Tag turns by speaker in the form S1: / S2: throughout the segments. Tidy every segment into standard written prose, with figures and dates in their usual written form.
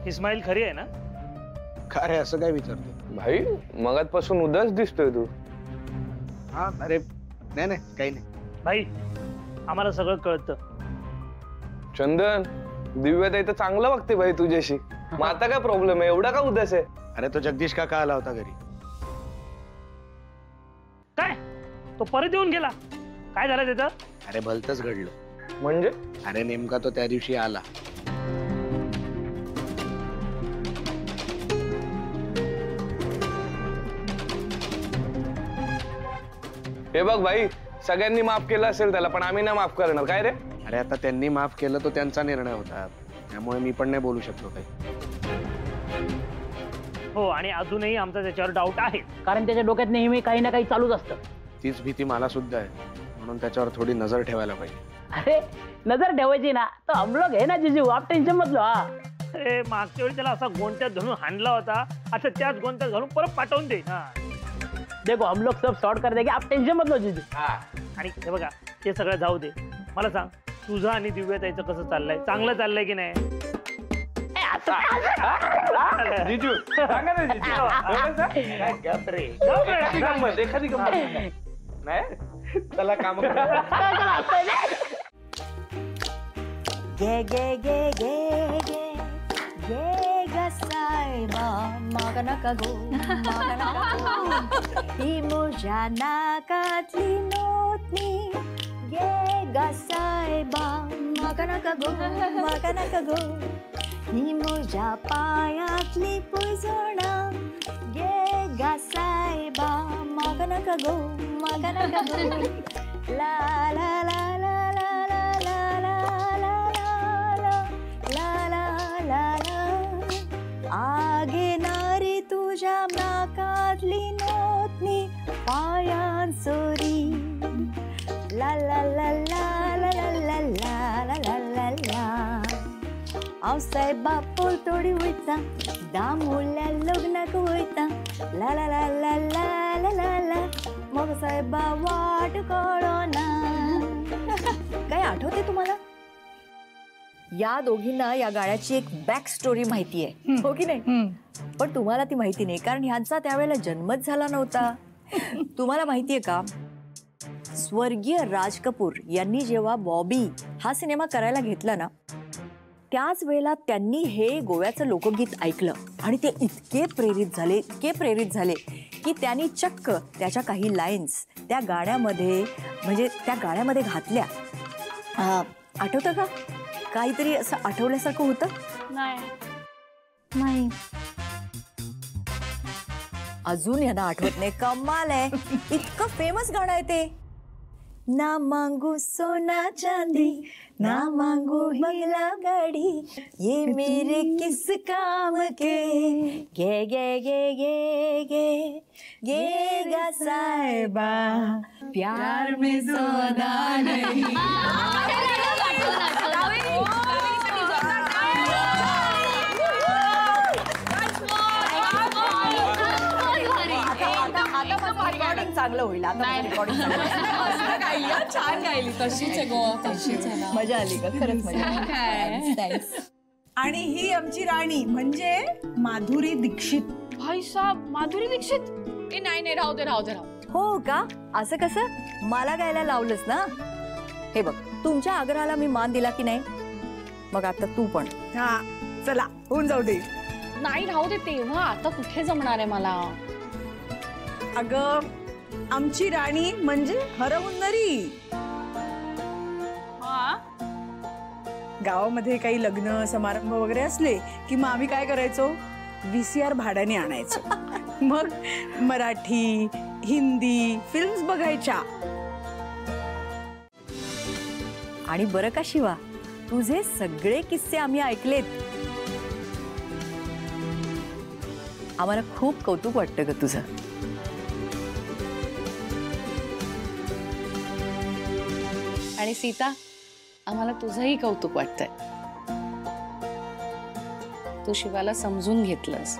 S1: ही smile खरी आहे ना?
S2: का रे असं काय विचारतो
S3: भाई मगातपासून उदास दिसतोय तू.
S2: हा अरे नाही नाही काही नाही
S1: भाई आम्हाला सगळं कळतं.
S3: चंदन दिव्याताई तर चांगलं वागते भाई तुझ्याशी. मग आता काय प्रॉब्लेम आहे, एवढा का उदास आहे?
S2: अरे तो जगदीश का आला होता घरी?
S1: काय तो परत येऊन गेला? काय झालं तिथं?
S2: अरे भलतच घडलं.
S3: म्हणजे
S2: अरे नेमका तो त्या दिवशी आला.
S3: हे बघ भाई, सगळ्यांनी माफ केलं असेल त्याला, पण आम्ही नाही माफ करणार. काय रे?
S2: अरे आता त्यांनी माफ केलं तो त्यांचा निर्णय होता, त्यामुळे मी पण नाही बोलू शकतो काही.
S1: हो, आणि अजूनही आमचा त्याच्यावर डाऊट आहे,
S4: कारण त्याच्या डोक्यात नेहमी काही ना काही चालूच असतं.
S2: तीच भीती मला सुद्धा आहे, म्हणून त्याच्यावर थोडी नजर ठेवायला पाहिजे.
S4: अरे नजर ठेवायची ना तो हम लोग है ना जीजू, आप टेन्शन मत लो. हा
S1: अरे मागच्या वेळी त्याला असा गोंट्यात धरून हाणला होता, आता त्याच गोंट्यात घालून परत पाठवून दे.
S4: देखो हम लोग सब सॉर्ट कर देंगे, आप टेन्शन मत लो जीजू.
S1: आणि हे बघा ते सगळं जाऊ दे, मला सांग तुझं आणि दिव्याताईचं कसं चाललंय? चांगलं चाललंय की नाही?
S3: जीजू सांगा ना जीजू. एखादी गंमत नाही चला काम
S5: गे गे गे गे गे गे गसायबा मागा नका गो मागा नका गो ही मोजा नाकातली नोटनी गे गसायबा मागा नका गो मागा नका गो ही मोजा पायातली पुजणा गे गसायबा मागा नका गो मागा नका गो ला ला ला ला आगे नारी तुझ्या नाकातली नोटनी पायान सोरी ला ला ला ला ला ला ला ला ला ला ला आवसाय बापूर तोडी वयता दामुल्या लग्नाक वयता ला ला ला ला ला ला ला ला मग साहेबा वाट कळना. काय आठवते तुम्हाला? या दोघींना या गाण्याची एक बॅक स्टोरी माहिती आहे, हो की नाही? पण तुम्हाला ती माहिती नाही, कारण ह्यांचा त्यावेळेला जन्मच झाला नव्हता. तुम्हाला माहितीये का, स्वर्गीय राज कपूर यांनी जेव्हा बॉबी हा सिनेमा करायला घेतला ना, त्याच वेळेला त्यांनी हे गोव्याचं लोकगीत ऐकलं आणि ते इतके प्रेरित झाले की त्यांनी चक्क त्याच्या काही लाईन्स त्या गाण्यामध्ये घातल्या. आठवतं का? काहीतरी असं आठवल्यासारखं होतं? नाही अजून यांना आठवत नाही. कमाल आहे, इतकं फेमस गाणं आहे ते. ना मांगू सोना चांदी ना मांगू बंगला गाड़ी ये मेरे किस काम के गे गे गे गे गे गे गा साहिबा प्यार में सौदा नहीं. चांगलं होईल आता.
S6: छान गायली, तशीच आहे गो, तशीच आहे.
S5: मजा आली का? खरंच मजा.
S7: आणि ही आमची राणी म्हणजे माधुरी दीक्षित.
S6: भाई साहब, माधुरी दीक्षित? ए नाही राहू दे.
S5: हो का? असं कसं? मला गायला लावलंस ना. हे बघ, तुमच्या आग्रहाला मी मान दिला की नाही, मग आता तू पण.
S7: हा चला होऊन जाऊ दे.
S6: नाही राहू दे, तेव्हा आता कुठे जमणार आहे मला.
S7: अगं आमची राणी म्हणजे हरहुन्नरी. गावामध्ये काही लग्न समारंभ वगैरे असले की मग आम्ही काय करायचो, VCR भाड्याने आणायचो. मग मराठी हिंदी फिल्म्स बघायच्या.
S5: आणि बरं का शिवा, तुझे सगळे किस्से आम्ही ऐकलेत. आम्हाला खूप कौतुक वाटतं ग तुझं.
S6: आणि सीता, आम्हाला तुझंही कौतुक वाटतंय. तू शिवाला समजून घेतलंस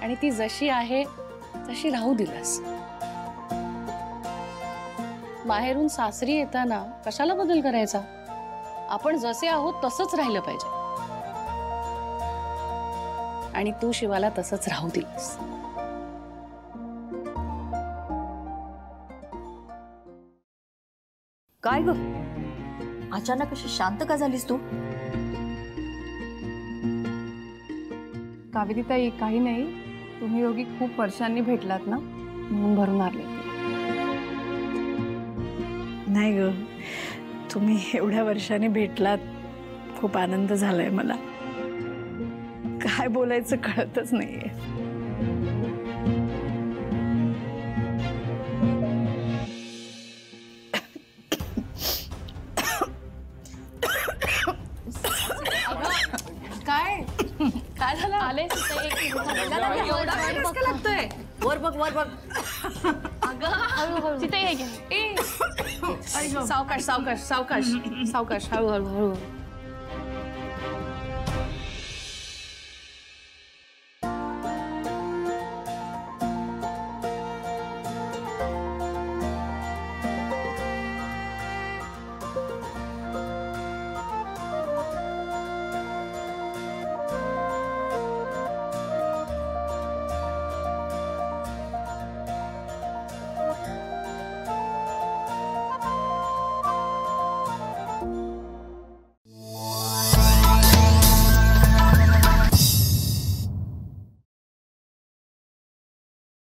S6: आणि ती जशी आहे तशी राहू दिलास. माहेरून सासरी येताना कशाला बदल करायचा? आपण जसे आहोत तसंच राहिलं पाहिजे. आणि तू शिवाला तसंच राहू दिलंस.
S5: काय ग अचानक अशी शांत का झालीस तू?
S8: कावेरी ताई काही नाही, तुम्ही दोघी खूप वर्षांनी भेटलात ना म्हणून भरून आले.
S7: नाही ग, तुम्ही एवढ्या वर्षांनी भेटलात, खूप आनंद झालाय मला. काय बोलायचं कळतच नाहीये.
S6: काय काय झालं? आले
S5: लागतोय वर बघ वर बघ.
S6: सावकाश सावकाश सावकाश सावकाश सावकाश हळू हळू हळू.